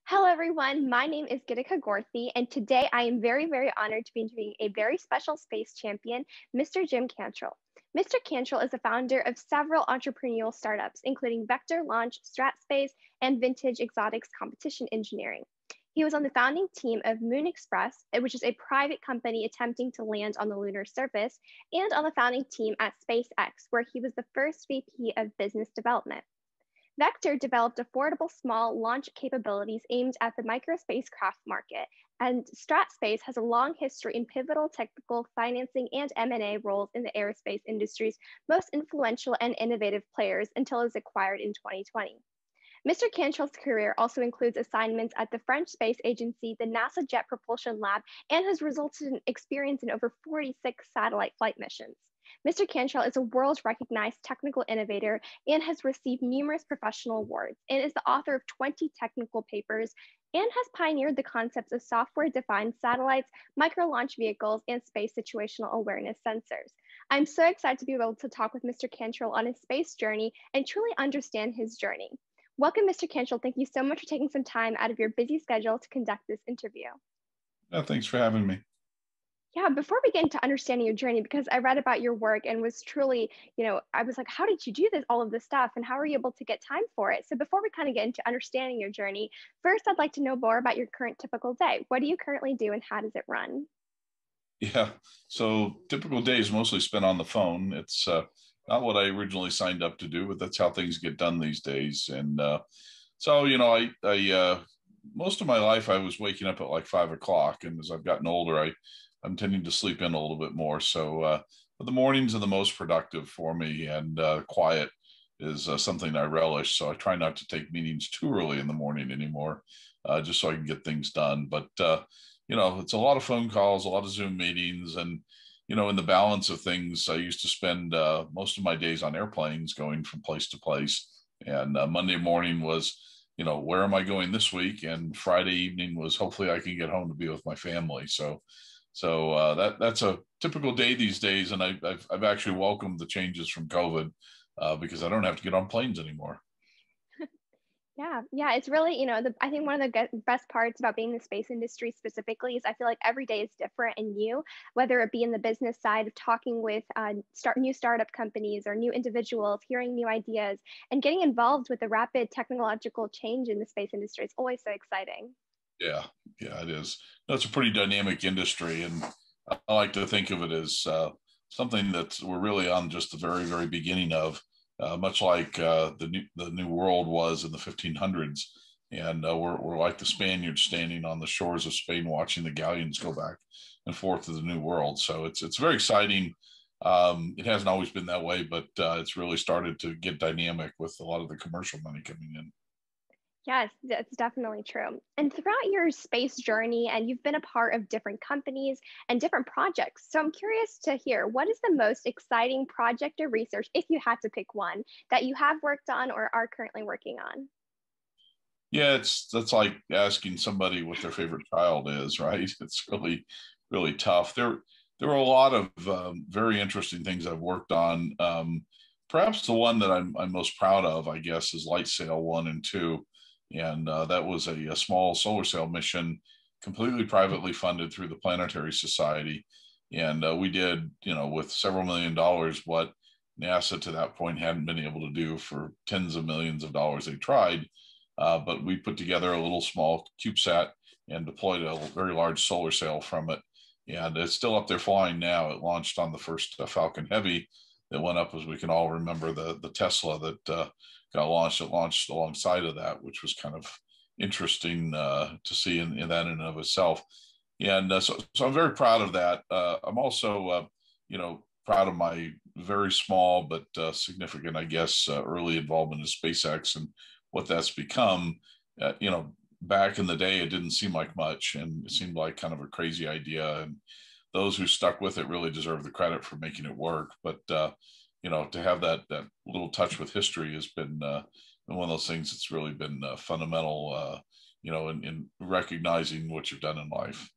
Hello, everyone. My name is Gitika Gorthy, and today I am very honored to be interviewing a very special space champion, Mr. Jim Cantrell. Mr. Cantrell is the founder of several entrepreneurial startups, including Vector Launch, StratSpace, and Vintage Exotics Competition Engineering. He was on the founding team of Moon Express, which is a private company attempting to land on the lunar surface, and on the founding team at SpaceX, where he was the first VP of Business Development. Vector developed affordable small launch capabilities aimed at the micro spacecraft market, and StratSpace has a long history in pivotal technical financing and M&A roles in the aerospace industry's most influential and innovative players until it was acquired in 2020. Mr. Cantrell's career also includes assignments at the French Space Agency, the NASA Jet Propulsion Lab, and has resulted in experience in over 46 satellite flight missions. Mr. Cantrell is a world-recognized technical innovator and has received numerous professional awards, and is the author of 20 technical papers, and has pioneered the concepts of software-defined satellites, micro-launch vehicles, and space situational awareness sensors. I'm so excited to be able to talk with Mr. Cantrell on his space journey and truly understand his journey. Welcome, Mr. Cantrell. Thank you so much for taking some time out of your busy schedule to conduct this interview. Thanks for having me. Yeah, before we get into understanding your journey, because I read about your work and was truly, I was like, how did you do this, all of this stuff, and how are you able to get time for it? So before we kind of get into understanding your journey, first, I'd like to know more about your current typical day. What do you currently do and how does it run? Yeah, so typical day is mostly spent on the phone. It's not what I originally signed up to do, but that's how things get done these days. And so, I most of my life I was waking up at like 5 o'clock, and as I've gotten older, I'm tending to sleep in a little bit more. So, but the mornings are the most productive for me, and quiet is something I relish. So I try not to take meetings too early in the morning anymore, just so I can get things done. But it's a lot of phone calls, a lot of Zoom meetings, and in the balance of things, I used to spend most of my days on airplanes going from place to place. And Monday morning was, where am I going this week? And Friday evening was, hopefully I can get home to be with my family. So that's a typical day these days, and I've actually welcomed the changes from COVID because I don't have to get on planes anymore. Yeah, it's really, I think one of the best parts about being in the space industry specifically is I feel like every day is different and new, whether it be in the business side of talking with new startup companies or new individuals, hearing new ideas, and getting involved with the rapid technological change in the space industry. It's always so exciting. Yeah, it is. No, it's a pretty dynamic industry, and I like to think of it as something that we're really on just the very beginning of. Much like the new world was in the 1500s, and we're like the Spaniards standing on the shores of Spain, watching the galleons go back and forth to the new world. So it's very exciting. It hasn't always been that way, but it's really started to get dynamic with a lot of the commercial money coming in. Yes, that's definitely true. And throughout your space journey, and you've been a part of different companies and different projects. So I'm curious to hear, what is the most exciting project or research, if you had to pick one, that you have worked on or are currently working on? Yeah, that's like asking somebody what their favorite child is, right? It's really tough. There are a lot of very interesting things I've worked on. Perhaps the one that I'm most proud of, I guess, is Light Sail 1 and 2, and that was a small solar sail mission, completely privately funded through the Planetary Society, and we did, with several $1 million, what NASA to that point hadn't been able to do for tens of millions of dollars they tried. But we put together a little small CubeSat and deployed a very large solar sail from it. And it's still up there flying now. It launched on the first Falcon Heavy that went up, as we can all remember, the Tesla that got launched. It launched alongside of that, which was kind of interesting to see in that in and of itself. And so I'm very proud of that. I'm also, proud of my very small but significant, I guess, early involvement in SpaceX and what that's become. Back in the day, it didn't seem like much, and it seemed like kind of a crazy idea. And those who stuck with it really deserve the credit for making it work. But to have that little touch with history has been one of those things that's really been fundamental. In recognizing what you've done in life.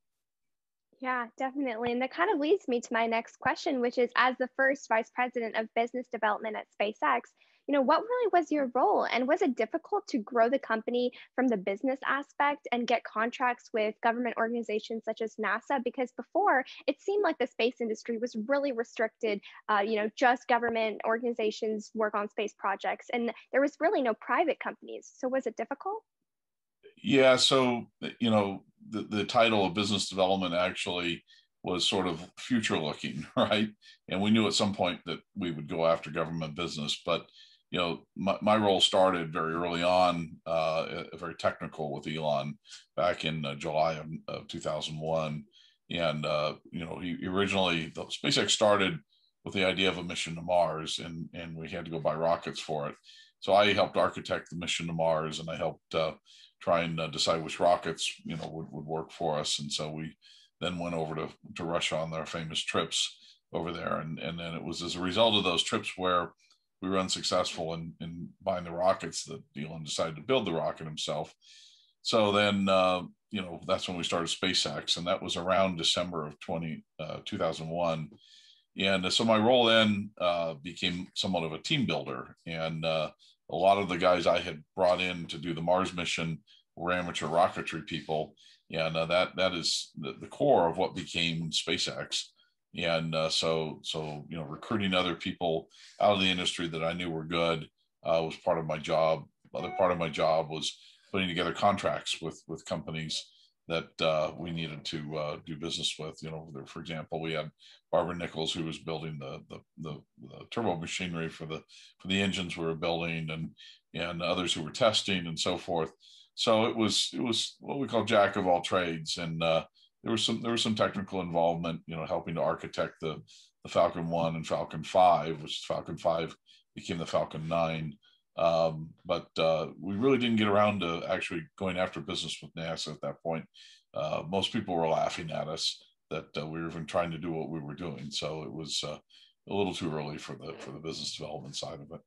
Yeah, definitely. And that kind of leads me to my next question, which is, as the first vice president of business development at SpaceX, What really was your role? And was it difficult to grow the company from the business aspect and get contracts with government organizations such as NASA? Because before, it seemed like the space industry was really restricted. Just government organizations work on space projects, and there was really no private companies. So was it difficult? Yeah, so the title of business development actually was sort of future looking, right? And we knew at some point that we would go after government business, but my role started very early on, very technical with Elon back in July of 2001. And he originally, the SpaceX started with the idea of a mission to Mars, and we had to go buy rockets for it. So I helped architect the mission to Mars, and I helped try and decide which rockets would work for us. And so we then went over to Russia on their famous trips over there, and then it was as a result of those trips where we were unsuccessful in buying the rockets that Elon decided to build the rocket himself. So then that's when we started SpaceX, and that was around December of 2001. And so my role then became somewhat of a team builder. And a lot of the guys I had brought in to do the Mars mission were amateur rocketry people. And that is the core of what became SpaceX. And so recruiting other people out of the industry that I knew were good was part of my job. Other part of my job was putting together contracts with companies that we needed to do business with. For example, we had Barbara Nichols, who was building the turbo machinery for the engines we were building, and others who were testing and so forth. So it was what we call jack of all trades, and there was some technical involvement, helping to architect the Falcon 1 and Falcon 5, which Falcon 5 became the Falcon 9. But we really didn't get around to actually going after business with NASA at that point. Most people were laughing at us that we were even trying to do what we were doing. So it was a little too early for the business development side of it.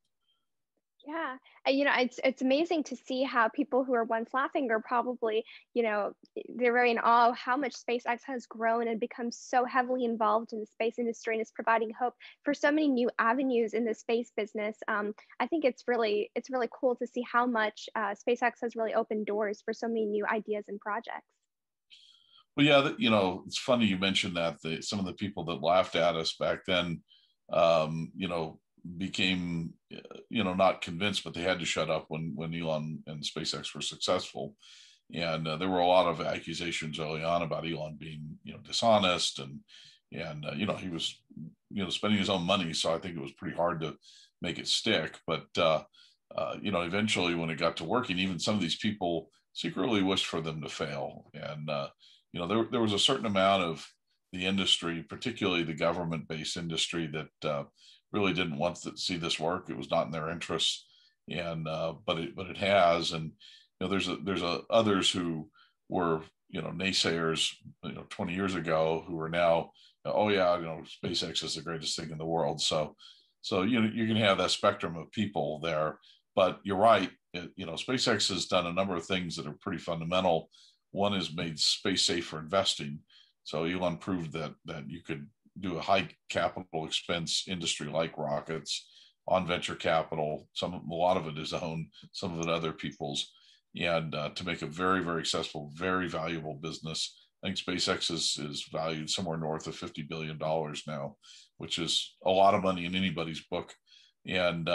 Yeah. It's amazing to see how people who are once laughing are probably, they're very in awe of how much SpaceX has grown and become so heavily involved in the space industry and is providing hope for so many new avenues in the space business. I think it's really cool to see how much SpaceX has really opened doors for so many new ideas and projects. Well, yeah, it's funny you mentioned that some of the people that laughed at us back then, became not convinced, but they had to shut up when Elon and SpaceX were successful. And there were a lot of accusations early on about Elon being dishonest, and he was spending his own money, so I think it was pretty hard to make it stick. But eventually when it got to working, even some of these people secretly wished for them to fail. And there was a certain amount of the industry, particularly the government-based industry, that really didn't want to see this work. It was not in their interests, and but it has. And there's others who were naysayers 20 years ago who are now, oh yeah, SpaceX is the greatest thing in the world. So you can have that spectrum of people there. But you're right. SpaceX has done a number of things that are pretty fundamental. One is made space safe for investing. So Elon proved that you could do a high capital expense industry like rockets on venture capital. A lot of it is owned, some of it other people's, and to make a very, very successful, very valuable business. I think SpaceX is valued somewhere north of $50 billion now, which is a lot of money in anybody's book. And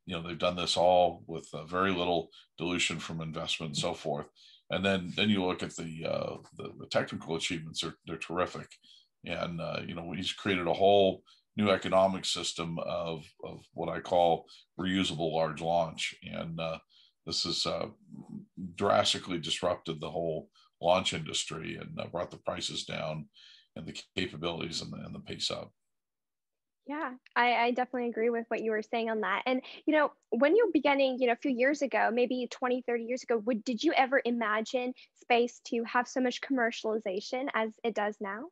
they've done this all with very little dilution from investment and so forth. And then you look at the technical achievements; they're terrific. And he's created a whole new economic system of what I call reusable large launch, and this has drastically disrupted the whole launch industry and brought the prices down and the capabilities and the pace up. Yeah, I definitely agree with what you were saying on that. And, when you were beginning, a few years ago, maybe 20, 30 years ago, did you ever imagine space to have so much commercialization as it does now?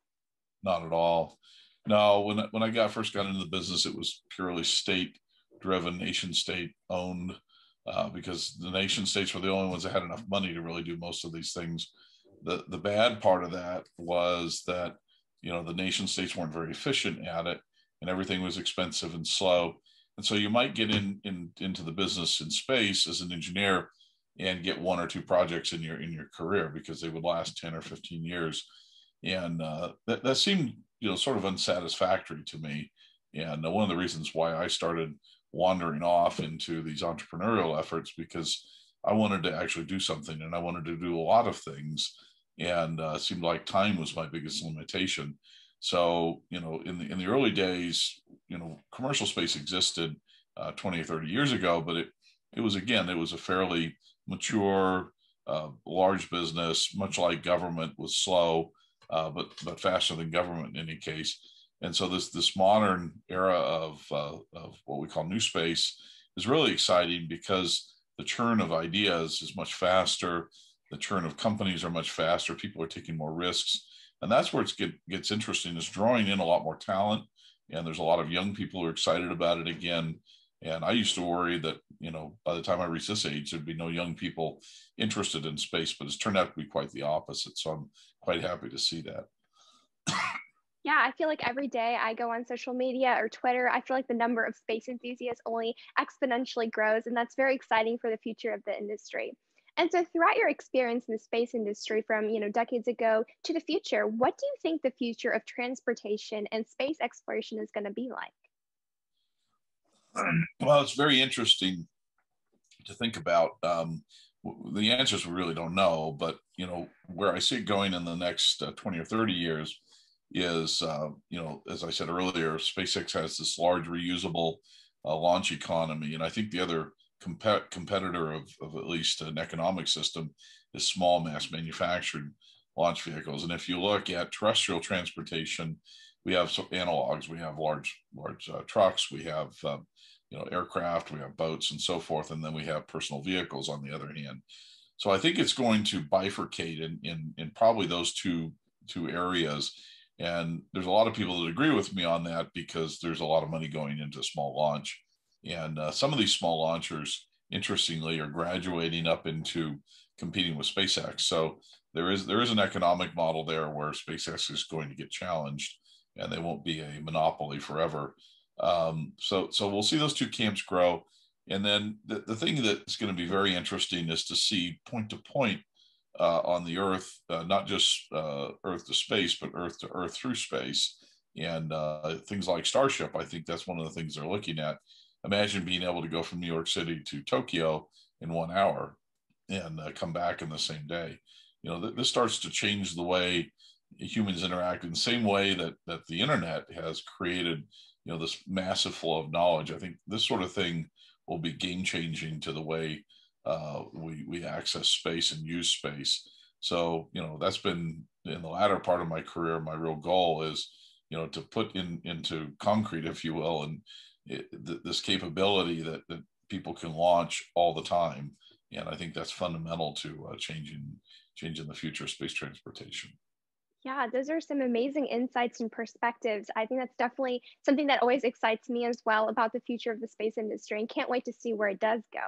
Not at all. No, when I first got into the business, it was purely state driven, nation state owned, because the nation states were the only ones that had enough money to really do most of these things. The bad part of that was that the nation states weren't very efficient at it, and everything was expensive and slow. And so you might get into the business in space as an engineer and get one or two projects in your career because they would last 10 or 15 years. And that seemed, sort of unsatisfactory to me. And one of the reasons why I started wandering off into these entrepreneurial efforts, because I wanted to actually do something, and I wanted to do a lot of things. And it seemed like time was my biggest limitation. So, in the early days, commercial space existed 20 or 30 years ago, but it was a fairly mature, large business, much like government was slow, but faster than government in any case. And so this modern era of what we call new space is really exciting because the churn of ideas is much faster. The churn of companies are much faster. People are taking more risks. And that's where it gets interesting, is drawing in a lot more talent. And there's a lot of young people who are excited about it again. And I used to worry that, by the time I reached this age, there'd be no young people interested in space, but it's turned out to be quite the opposite. So I'm quite happy to see that. Yeah, I feel like every day I go on social media or Twitter, I feel like the number of space enthusiasts only exponentially grows, and that's very exciting for the future of the industry. And so throughout your experience in the space industry from, decades ago to the future, what do you think the future of transportation and space exploration is going to be like? Well, it's very interesting to think about. The answers we really don't know, but where I see it going in the next 20 or 30 years is, as I said earlier, SpaceX has this large reusable launch economy, and I think the other competitor of at least an economic system is small mass manufactured launch vehicles. And if you look at terrestrial transportation, we have some analogs. We have large trucks. We have aircraft. We have boats and so forth, and then we have personal vehicles on the other hand. So I think it's going to bifurcate in probably those two areas. And there's a lot of people that agree with me on that because there's a lot of money going into small launch. And some of these small launchers, interestingly, are graduating up into competing with SpaceX. So there is an economic model there where SpaceX is going to get challenged, and they won't be a monopoly forever. So we'll see those two camps grow. And then the thing that's going to be very interesting is to see point to point on the Earth, not just Earth to space, but Earth to Earth through space. And things like Starship, I think that's one of the things they're looking at. Imagine being able to go from New York City to Tokyo in 1 hour and come back in the same day. This starts to change the way humans interact in the same way that the internet has created, this massive flow of knowledge. I think this sort of thing will be game changing to the way we access space and use space. So, that's been in the latter part of my career. My real goal is, to put into concrete, if you will, and this capability that people can launch all the time. And I think that's fundamental to changing the future of space transportation. Yeah, those are some amazing insights and perspectives. I think that's definitely something that always excites me as well about the future of the space industry, and can't wait to see where it does go.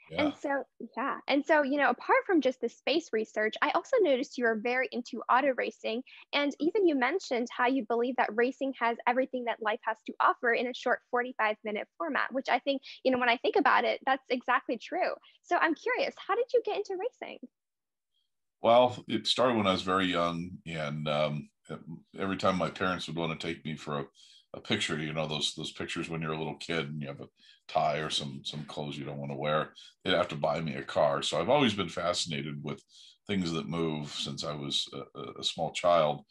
Yeah. And so, yeah. And so, apart from just the space research, I also noticed you are very into auto racing. And even you mentioned how you believe that racing has everything that life has to offer in a short 45-minute format, which I think, when I think about it, that's exactly true. So I'm curious, how did you get into racing? Well, it started when I was very young, and every time my parents would want to take me for a picture, those pictures when you're a little kid and you have a tie or some clothes you don't want to wear, they'd have to buy me a car. So I've always been fascinated with things that move since I was a small child,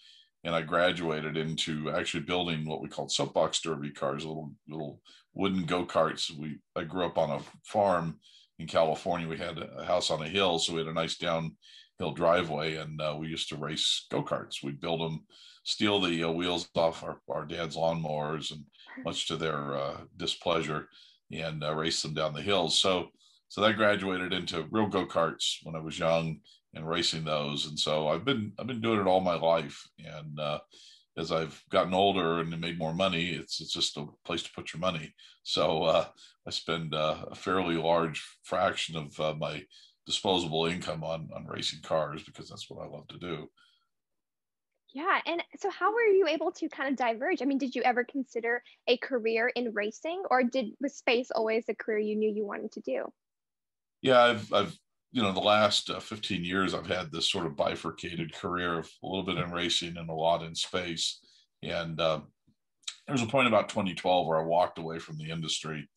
and I graduated into actually building what we called soapbox derby cars, little wooden go-karts. I grew up on a farm in California. We had a house on a hill, so we had a nice downhill driveway, and we used to race go-karts. We'd build them, steal the wheels off our dad's lawnmowers, and much to their displeasure, and race them down the hills. So that graduated into real go-karts when I was young and racing those. And so I've been doing it all my life. And as I've gotten older and made more money, it's just a place to put your money. So I spend a fairly large fraction of my disposable income on racing cars because that's what I love to do. Yeah. And so how were you able to kind of diverge? I mean, did you ever consider a career in racing, or was space always a career you knew you wanted to do? Yeah, I've the last 15 years, I've had this sort of bifurcated career of a little bit in racing and a lot in space. And there was a point about 2012 where I walked away from the industry,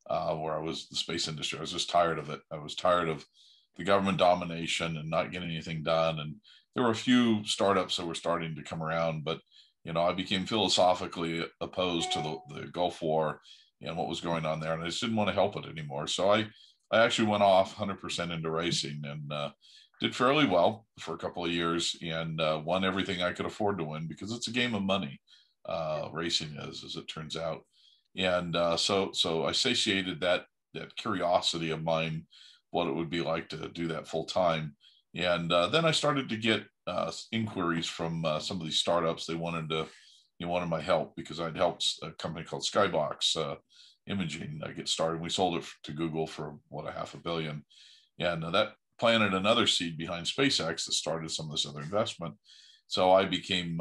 where I was the space industry. I was just tired of it. I was tired of the government domination and not getting anything done. And there were a few startups that were starting to come around, but I became philosophically opposed to the Gulf War and what was going on there, and I just didn't want to help it anymore. So I actually went off 100% into racing and did fairly well for a couple of years and won everything I could afford to win because it's a game of money. Racing is, as it turns out, and so I satiated that curiosity of mine, what it would be like to do that full time, and then I started to get inquiries from some of these startups. They wanted my help because I'd helped a company called Skybox Imaging get started. We sold it to Google for what, $500 million, and that planted another seed behind SpaceX that started some of this other investment. So I became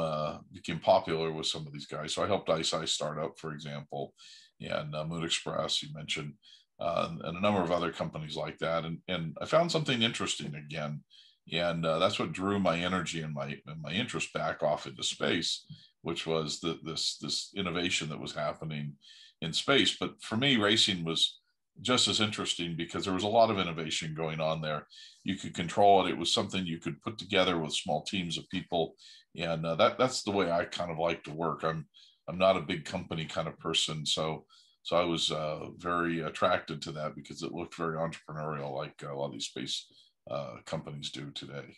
popular with some of these guys. So I helped ICEYE start up, for example, and Moon Express you mentioned, and a number of other companies like that. And I found something interesting again, and that's what drew my energy and my interest back off into space, which was this innovation that was happening in space. But for me, racing was just as interesting because there was a lot of innovation going on there. You could control it. It was something you could put together with small teams of people, and that's the way I kind of like to work. I'm not a big company kind of person, so I was very attracted to that because it looked very entrepreneurial, like a lot of these space companies do today.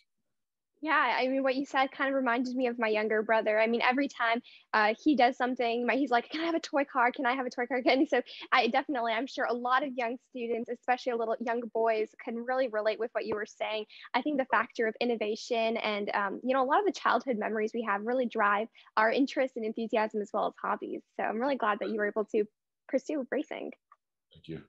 Yeah, I mean, what you said kind of reminded me of my younger brother. I mean, every time he does something, he's like, "Can I have a toy car? Can I have a toy car?" And so I'm sure a lot of young students, especially a little young boys, can really relate with what you were saying. I think the factor of innovation and, a lot of the childhood memories we have really drive our interest and enthusiasm as well as hobbies. So I'm really glad that you were able to pursue racing. Thank you.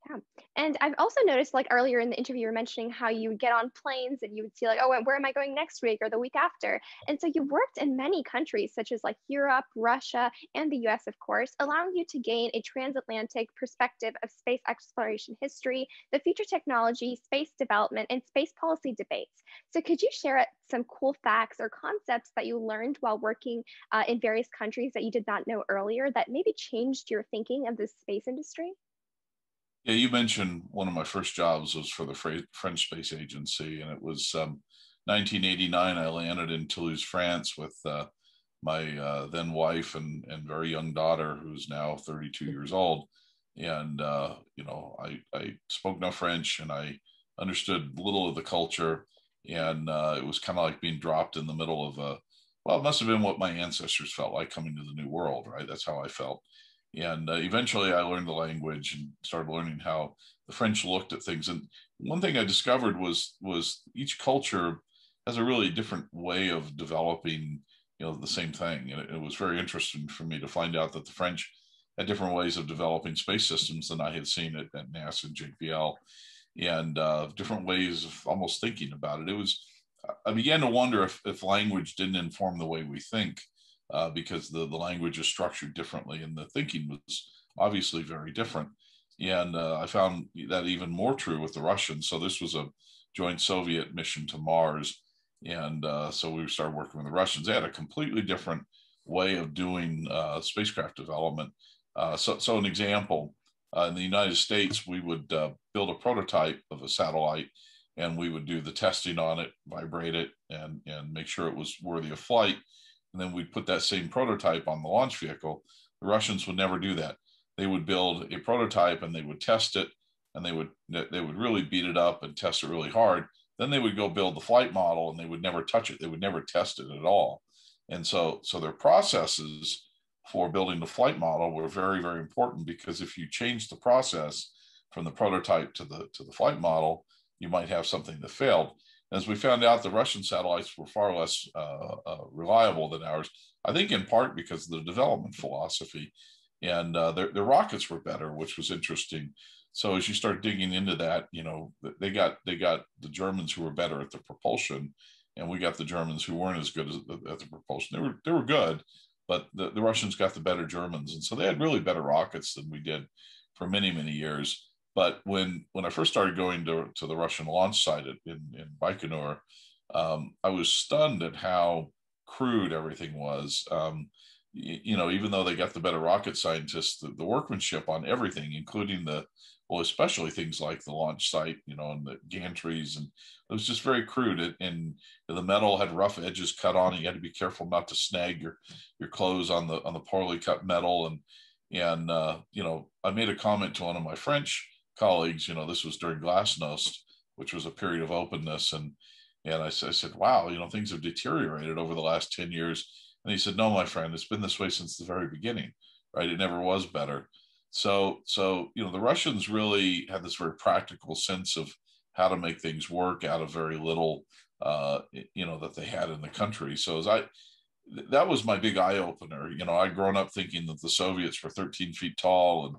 Yeah. And I've also noticed, like earlier in the interview, you were mentioning how you would get on planes and you would see, like, oh, where am I going next week or the week after? And so you worked in many countries, such as like Europe, Russia, and the US, of course, allowing you to gain a transatlantic perspective of space exploration history, the future technology, space development, and space policy debates. So could you share some cool facts or concepts that you learned while working in various countries that you did not know earlier that maybe changed your thinking of the space industry? Yeah, you mentioned one of my first jobs was for the French Space Agency, and it was 1989. I landed in Toulouse, France, with my then wife and very young daughter, who's now 32 years old. And I spoke no French, and I understood little of the culture, and it was kind of like being dropped in the middle of a. Well, it must have been what my ancestors felt like coming to the new world, right? That's how I felt. And eventually I learned the language and started learning how the French looked at things. And one thing I discovered was each culture has a really different way of developing, the same thing. And it was very interesting for me to find out that the French had different ways of developing space systems than I had seen at NASA and JPL, and different ways of almost thinking about it. I began to wonder if language didn't inform the way we think, because the language is structured differently and the thinking was obviously very different. And I found that even more true with the Russians. So this was a joint Soviet mission to Mars. And so we started working with the Russians. They had a completely different way of doing spacecraft development. So an example, in the United States, we would build a prototype of a satellite, and we would do the testing on it, vibrate it, and make sure it was worthy of flight, and then we'd put that same prototype on the launch vehicle. The Russians would never do that. They would build a prototype and they would test it, and they would really beat it up and test it really hard. Then they would go build the flight model, and they would never touch it. They would never test it at all. And so their processes for building the flight model were very, very important, because if you change the process from the prototype to the flight model, you might have something that failed. As we found out, the Russian satellites were far less reliable than ours, I think in part because of the development philosophy. And their rockets were better, which was interesting. So as you start digging into that, they got the Germans, who were better at the propulsion, and we got the Germans who weren't as good at the propulsion. They were good, but the Russians got the better Germans, and so they had really better rockets than we did for many, many years. But when I first started going to the Russian launch site in Baikonur, I was stunned at how crude everything was. Even though they got the better rocket scientists, the workmanship on everything, including especially things like the launch site, and the gantries, and it was just very crude. And the metal had rough edges cut on it. You had to be careful not to snag your clothes on the poorly cut metal. And I made a comment to one of my French colleagues. This was during Glasnost, which was a period of openness, and I said, wow, things have deteriorated over the last 10 years. And he said, no, my friend, it's been this way since the very beginning, right? It never was better. So the Russians really had this very practical sense of how to make things work out of very little, that they had in the country. So that was my big eye opener. I'd grown up thinking that the Soviets were 13 feet tall and,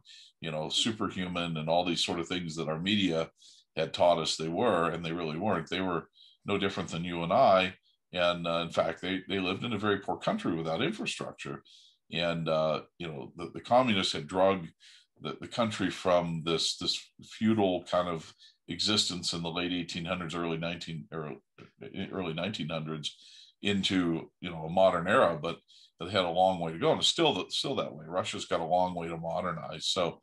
superhuman and all these sort of things that our media had taught us they were, and they really weren't. They were no different than you and I. And in fact, they lived in a very poor country without infrastructure. And, the communists had drugged the country from this feudal kind of existence in the late 1800s, early 1900s into, a modern era, but they had a long way to go. And it's still that way. Russia's got a long way to modernize. So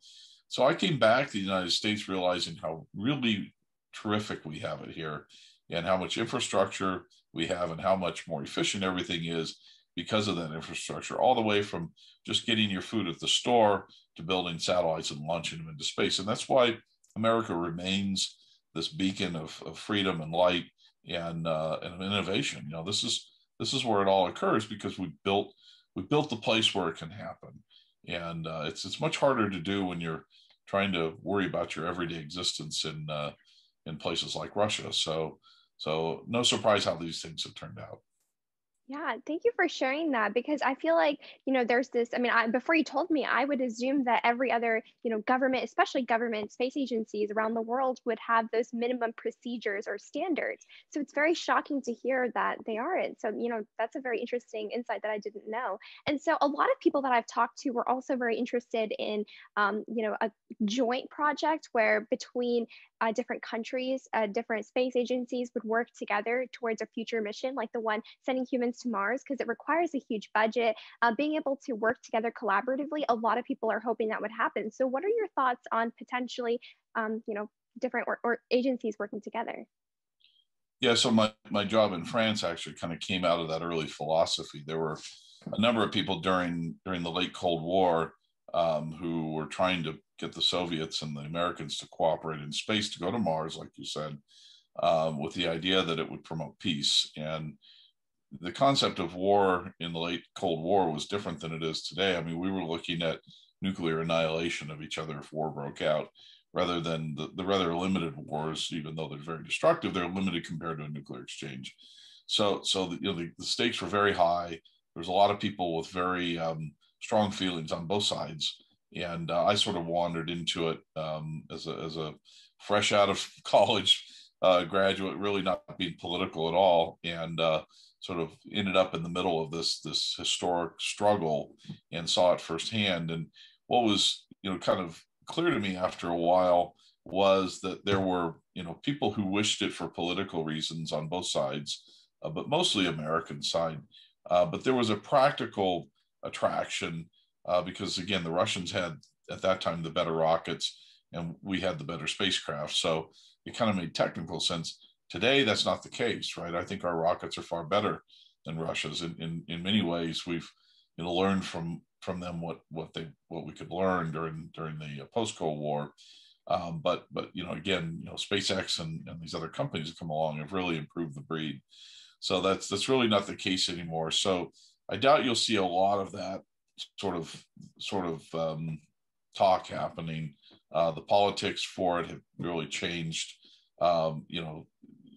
I came back to the United States realizing how really terrific we have it here, and how much infrastructure we have, and how much more efficient everything is because of that infrastructure, all the way from just getting your food at the store to building satellites and launching them into space. And that's why America remains this beacon of freedom and light and innovation. This is where it all occurs, because we built the place where it can happen. And it's much harder to do when you're trying to worry about your everyday existence in places like Russia. So no surprise how these things have turned out. Yeah, thank you for sharing that, because I feel like, there's this, before you told me, I would assume that every other, government, especially government space agencies around the world, would have those minimum procedures or standards. So it's very shocking to hear that they aren't. So, that's a very interesting insight that I didn't know. And so a lot of people that I've talked to were also very interested in, a joint project where between different countries, different space agencies would work together towards a future mission, like the one sending humans to Mars, because it requires a huge budget. Being able to work together collaboratively, a lot of people are hoping that would happen. So, what are your thoughts on potentially, different or agencies working together? Yeah, so my job in France actually kind of came out of that early philosophy. There were a number of people during the late Cold War who were trying to get the Soviets and the Americans to cooperate in space to go to Mars, like you said, with the idea that it would promote peace. And the concept of war in the late Cold War was different than it is today. I mean, we were looking at nuclear annihilation of each other if war broke out, rather than the rather limited wars. Even though they're very destructive, they're limited compared to a nuclear exchange. So the stakes were very high. There's a lot of people with very strong feelings on both sides, and I sort of wandered into it as a fresh out of college graduate, really not being political at all, and sort of ended up in the middle of this historic struggle and saw it firsthand. And what was kind of clear to me after a while was that there were people who wished it for political reasons on both sides, but mostly American side. But there was a practical attraction because, again, the Russians had at that time the better rockets, and we had the better spacecraft. So it kind of made technical sense. Today, that's not the case, right? I think our rockets are far better than Russia's. In many ways, we've learned from them what we could learn during the post-Cold War. But again, SpaceX and these other companies that come along have really improved the breed. So that's really not the case anymore. So I doubt you'll see a lot of that sort of talk happening. The politics for it have really changed.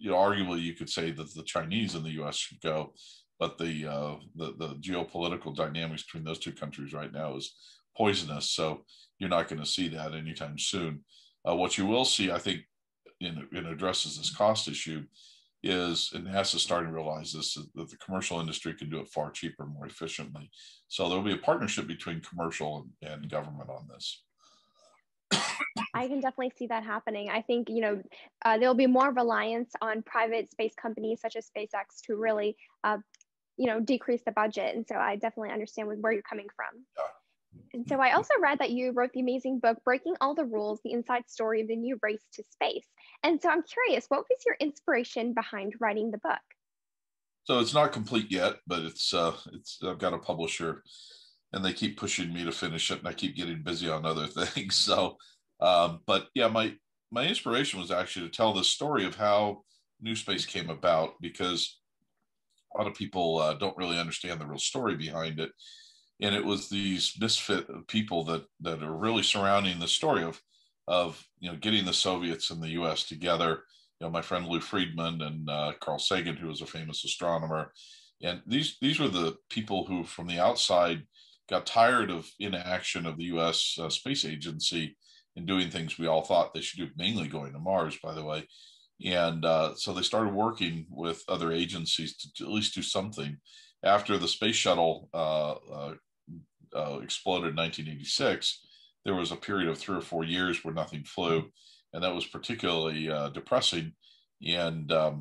Arguably you could say that the Chinese and the U.S. should go, but the geopolitical dynamics between those two countries right now is poisonous. So you're not going to see that anytime soon. What you will see, I think, in addresses this cost issue, is, and NASA's starting to realize this, that the commercial industry can do it far cheaper, more efficiently. So there'll be a partnership between commercial and government on this. I can definitely see that happening. I think, there'll be more reliance on private space companies such as SpaceX to really, decrease the budget. And so I definitely understand where you're coming from. Yeah. And so I also read that you wrote the amazing book, Breaking All the Rules, the inside story of the new race to space. And so I'm curious, what was your inspiration behind writing the book? So it's not complete yet, but it's I've got a publisher, and they keep pushing me to finish it, and I keep getting busy on other things. So, but yeah, my inspiration was actually to tell the story of how New Space came about, because a lot of people don't really understand the real story behind it. And it was these misfit people that are really surrounding the story of getting the Soviets and the U.S. together. My friend Lou Friedman and Carl Sagan, who was a famous astronomer, and these were the people who, from the outside, got tired of inaction of the U.S. Space Agency and doing things we all thought they should do, mainly going to Mars, by the way. And so they started working with other agencies to at least do something. After the space shuttle exploded in 1986, there was a period of 3 or 4 years where nothing flew, and that was particularly depressing. And a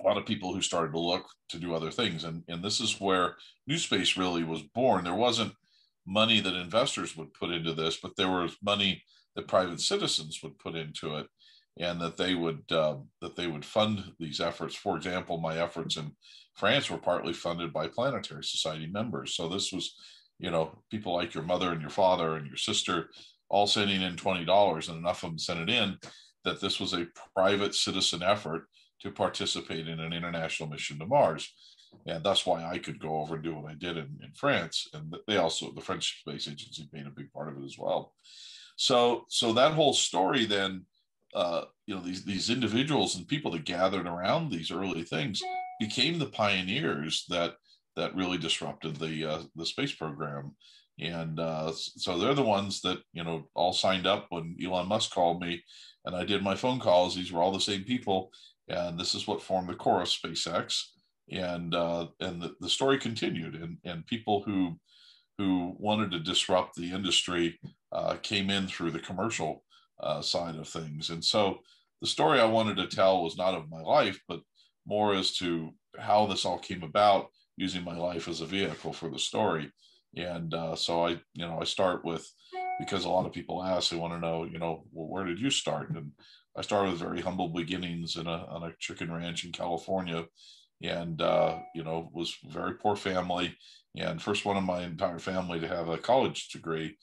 lot of people who started to look to do other things, and this is where New Space really was born. There wasn't money that investors would put into this, but there was money that private citizens would put into it, and that they would fund these efforts. For example, my efforts in France were partly funded by Planetary Society members. So this was, people like your mother and your father and your sister all sending in $20, and enough of them sent it in that this was a private citizen effort to participate in an international mission to Mars. And that's why I could go over and do what I did in France. And they also, the French Space Agency, made a big part of it as well. So that whole story then, these individuals and people that gathered around these early things became the pioneers that really disrupted the space program. And so they're the ones that, all signed up when Elon Musk called me, and I did my phone calls. These were all the same people. And this is what formed the core of SpaceX. And the story continued, and people who wanted to disrupt the industry came in through the commercial side of things. And so the story I wanted to tell was not of my life, but more as to how this all came about, using my life as a vehicle for the story. And so I start with, because a lot of people ask, they want to know, well, where did you start? And I started with very humble beginnings on a chicken ranch in California, and was a very poor family, and first one in my entire family to have a college degree.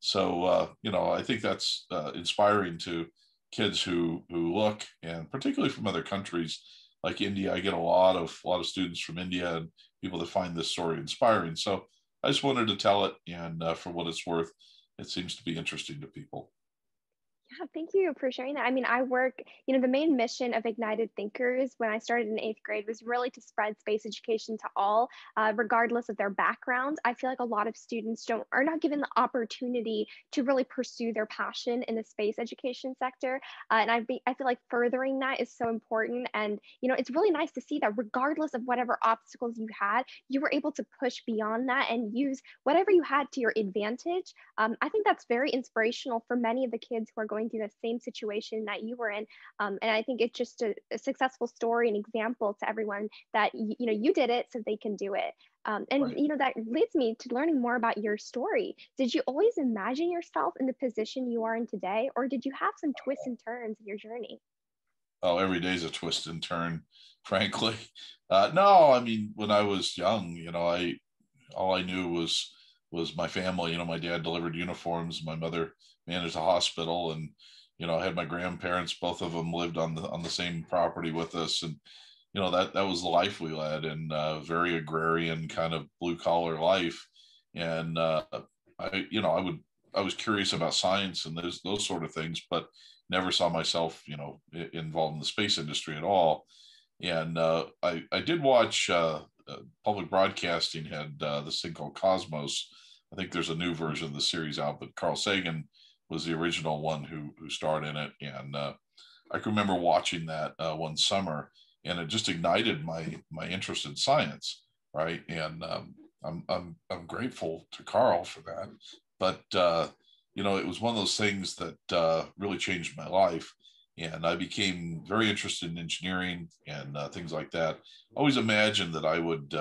So I think that's inspiring to kids who look, and particularly from other countries like India. I get a lot of students from India and people that find this story inspiring. So I just wanted to tell it, and for what it's worth, it seems to be interesting to people. Yeah, thank you for sharing that. I mean, I work, the main mission of IgnitedThinkers when I started in 8th grade was really to spread space education to all, regardless of their background. I feel like a lot of students are not given the opportunity to really pursue their passion in the space education sector. And I feel like furthering that is so important. And, it's really nice to see that regardless of whatever obstacles you had, you were able to push beyond that and use whatever you had to your advantage. I think that's very inspirational for many of the kids who are going through the same situation that you were in. And I think it's just a successful story and example to everyone that, you did it so they can do it. And, Right. that leads me to learning more about your story. Did you always imagine yourself in the position you are in today, or did you have some twists and turns in your journey? Oh, every day's a twist and turn, frankly. No, I mean, when I was young, all I knew was my family. My dad delivered uniforms. My mother managed a hospital, and I had my grandparents. Both of them lived on the same property with us, and that was the life we led, and very agrarian kind of blue collar life. And I was curious about science and those sort of things, but never saw myself involved in the space industry at all. And I did watch public broadcasting had this thing called Cosmos. I think there's a new version of the series out, but Carl Sagan was the original one who starred in it. And I can remember watching that one summer, and it just ignited my interest in science, right? And I'm grateful to Carl for that. But you know, it was one of those things that really changed my life, and I became very interested in engineering and things like that. Always imagined that I would,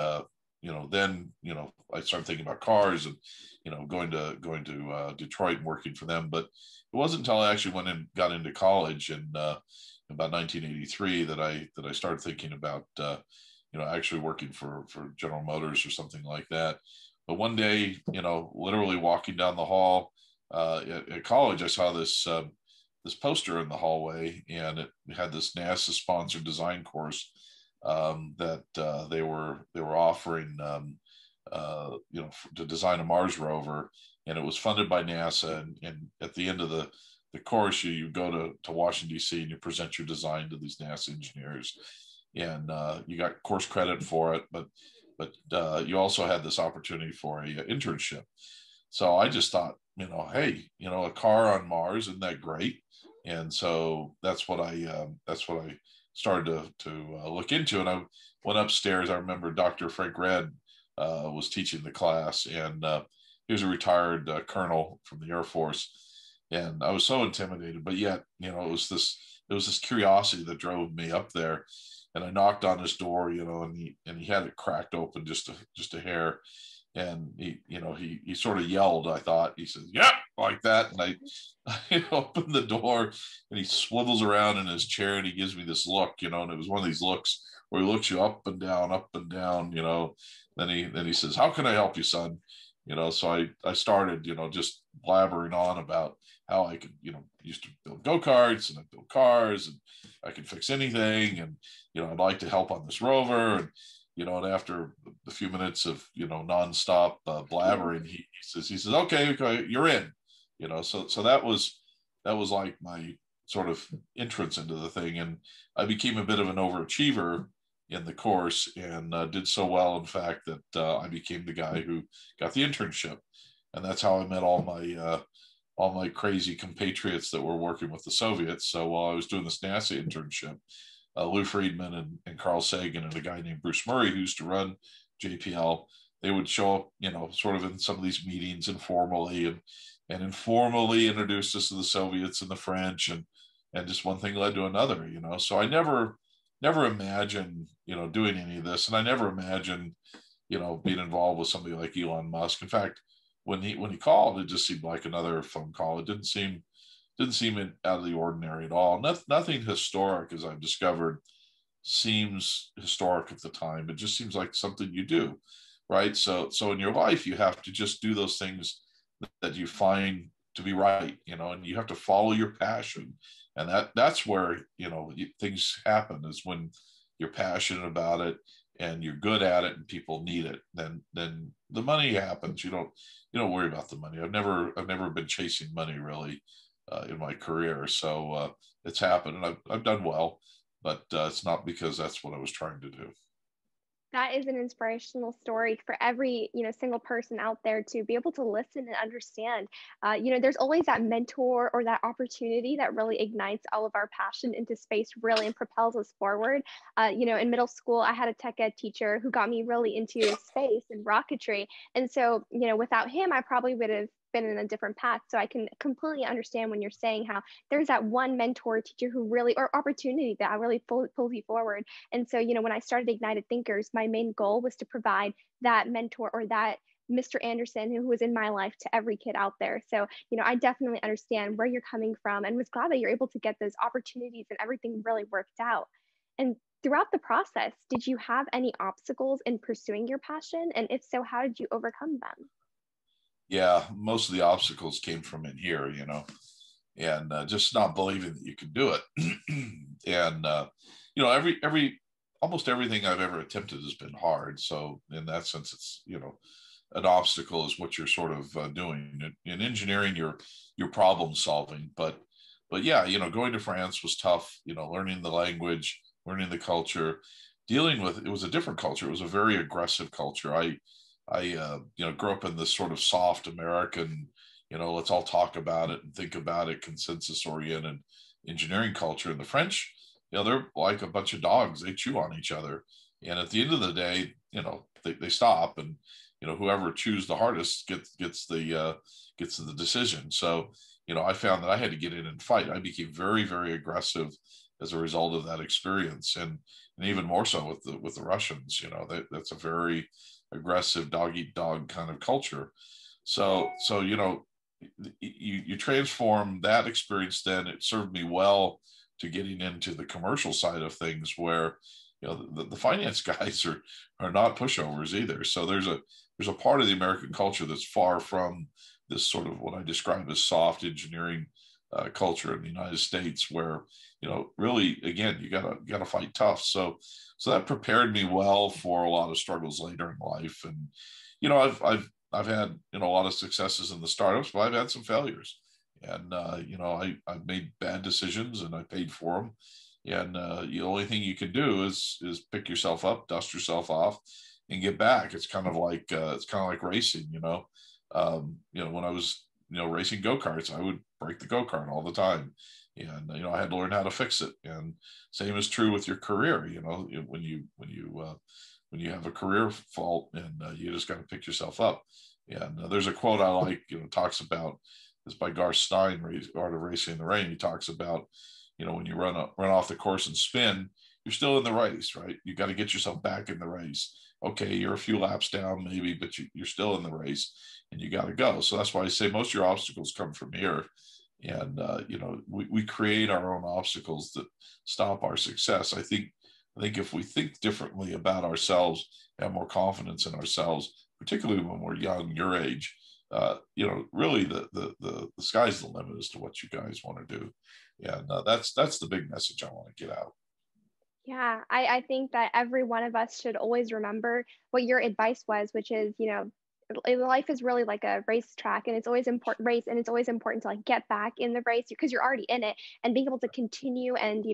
you know, then, you know, I started thinking about cars and, you know, going to Detroit and working for them. But it wasn't until I actually went and got into college in about 1983 that I started thinking about, you know, actually working for General Motors or something like that. But one day, you know, literally walking down the hall at college, I saw this poster in the hallway, and it had this NASA sponsored design course that they were offering, you know, to design a Mars rover, and it was funded by NASA. And at the end of the course, you go to Washington D.C. and you present your design to these NASA engineers, and you got course credit for it, but you also had this opportunity for a internship. So I just thought, you know, hey, you know, a car on Mars, isn't that great? And so that's what I started to look into. And I went upstairs. I remember Dr. Frank Red was teaching the class, and he was a retired colonel from the Air Force. And I was so intimidated, but yet, you know, it was this curiosity that drove me up there. And I knocked on his door, you know, and he had it cracked open just a hair. And he sort of yelled, I thought. He says, "Yeah," like that. And I opened the door, and he swivels around in his chair, and he gives me this look, you know, and it was one of these looks where he looks you up and down, you know. Then he says, "How can I help you, son?" You know, so I started, you know, just blabbering on about how I could, you know, used to build go-karts, and I build cars, and I could fix anything, and, you know, I'd like to help on this rover. And, you know, and after a few minutes of, you know, nonstop blabbering, he says, okay, you're in, you know. So that was like my sort of entrance into the thing. And I became a bit of an overachiever in the course, and did so well, in fact, that I became the guy who got the internship. And that's how I met all my crazy compatriots that were working with the Soviets. So while I was doing this NASA internship, Lou Friedman and Carl Sagan and a guy named Bruce Murray, who used to run JPL, they would show up, you know, sort of in some of these meetings informally, and informally introduced us to the Soviets and the French, and just one thing led to another, you know. So I never imagined, you know, doing any of this, and I never imagined, you know, being involved with somebody like Elon Musk. In fact, when he called, it just seemed like another phone call. It didn't seem out of the ordinary at all. Nothing historic, as I've discovered, seems historic at the time. It just seems like something you do, right? So in your life, you have to just do those things that you find to be right, you know, and you have to follow your passion. And that's where, you know, things happen, is when you're passionate about it and you're good at it and people need it. Then the money happens. You don't worry about the money. I've never been chasing money really in my career. So it's happened, and I've done well, but it's not because that's what I was trying to do. That is an inspirational story for every, single person out there to be able to listen and understand. There's always that mentor or that opportunity that really ignites all of our passion into space, really, and propels us forward. In middle school, I had a tech ed teacher who got me really into space and rocketry. And so, without him, I probably would have been in a different path. So I can completely understand when you're saying how there's that one mentor teacher who really, or opportunity that really pulls you forward. And so, when I started IgnitedThinkers, my main goal was to provide that mentor or that Mr. Anderson who was in my life to every kid out there. So, I definitely understand where you're coming from and was glad that you're able to get those opportunities and everything really worked out. And throughout the process, did you have any obstacles in pursuing your passion? And if so, how did you overcome them? Yeah, most of the obstacles came from in here, you know, and just not believing that you could do it. And every almost everything I've ever attempted has been hard. So in that sense, it's, an obstacle is what you're sort of doing in engineering. You're problem solving, but yeah, going to France was tough. Learning the language, learning the culture, dealing with it was a different culture. It was a very aggressive culture. I grew up in this sort of soft American, let's all talk about it and think about it, consensus oriented engineering culture. And the French, they're like a bunch of dogs. They chew on each other. And at the end of the day, they stop, and whoever chews the hardest gets the decision. So I found that I had to get in and fight. I became very, very aggressive as a result of that experience, and even more so with the Russians. That's a very aggressive dog eat dog kind of culture. So you transform that experience. Then it served me well to getting into the commercial side of things, where the finance guys are not pushovers either. So there's a part of the American culture that's far from this sort of what I describe as soft engineering culture in the United States, where really, again, you gotta fight tough. So that prepared me well for a lot of struggles later in life. And I've had a lot of successes in the startups, but I've had some failures. And I've made bad decisions, and I paid for them. And the only thing you can do is pick yourself up, dust yourself off, and get back. It's kind of like racing. When I was racing go-karts, I would break the go-kart all the time, and I had to learn how to fix it. And same is true with your career. When you have a career fault, and you just got to pick yourself up. And there's a quote I like. Talks about this by Garth Stein, Art of Racing in the Rain. He talks about when you run off the course and spin, you're still in the race, right? You got to get yourself back in the race. Okay, you're a few laps down maybe, but you're still in the race, and you got to go. So that's why I say most of your obstacles come from here. And we create our own obstacles that stop our success. I think if we think differently about ourselves, have more confidence in ourselves, particularly when we're young, your age, really the sky's the limit as to what you guys want to do. And that's the big message I want to get out. Yeah, I think that every one of us should always remember what your advice was, which is, life is really like a racetrack, and it's always important and it's always important to like get back in the race because you're already in it, and being able to continue and,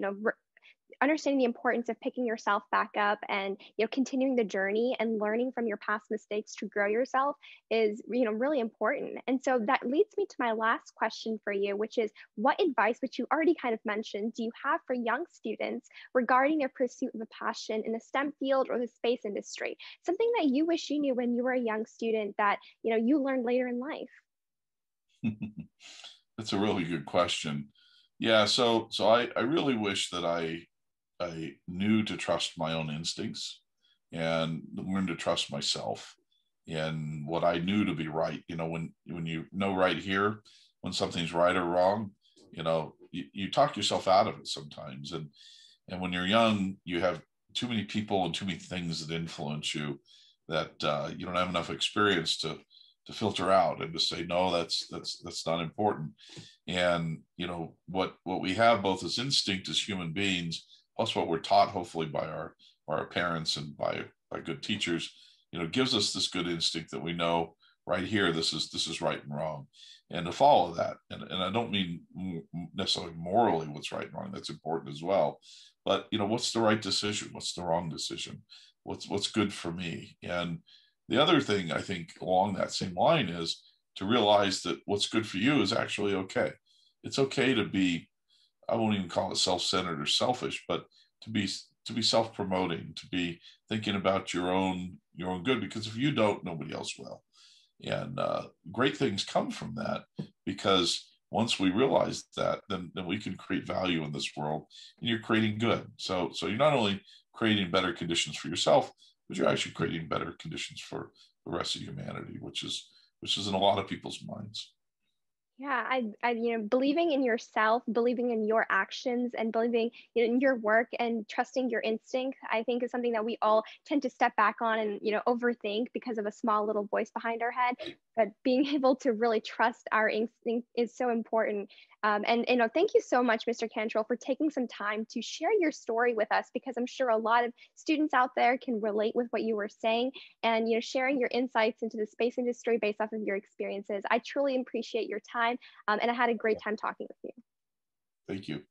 understanding the importance of picking yourself back up and continuing the journey and learning from your past mistakes to grow yourself is really important. And so that leads me to my last question for you, which is, what advice, which you already kind of mentioned, do you have for young students regarding their pursuit of a passion in the STEM field or the space industry? Something that you wish you knew when you were a young student that you learned later in life. That's a really good question. Yeah, so I really wish that I knew to trust my own instincts and learn to trust myself and what I knew to be right. When you know right here when something's right or wrong, you talk yourself out of it sometimes. And when you're young, you have too many people and too many things that influence you that you don't have enough experience to filter out and to say, no, that's not important. And what we have both as instinct as human beings, plus what we're taught hopefully by our parents and by good teachers, gives us this good instinct that we know right here, this is right and wrong, and to follow that. And I don't mean necessarily morally what's right and wrong, that's important as well, but what's the right decision, what's the wrong decision, what's good for me. And the other thing I think along that same line is to realize that what's good for you is actually okay. It's okay to be, I won't even call it self-centered or selfish, but to be self-promoting, to be thinking about your own good, because if you don't, nobody else will. And great things come from that, because once we realize that, then we can create value in this world, and you're creating good. So you're not only creating better conditions for yourself, but you're actually creating better conditions for the rest of humanity, which is in a lot of people's minds. Yeah, believing in yourself, believing in your actions, and believing in your work and trusting your instinct, I think is something that we all tend to step back on and, overthink because of a small little voice behind our head. But being able to really trust our instinct is so important. And thank you so much, Mr. Cantrell, for taking some time to share your story with us, because I'm sure a lot of students out there can relate with what you were saying, and sharing your insights into the space industry based off of your experiences. I truly appreciate your time, and I had a great time talking with you. Thank you.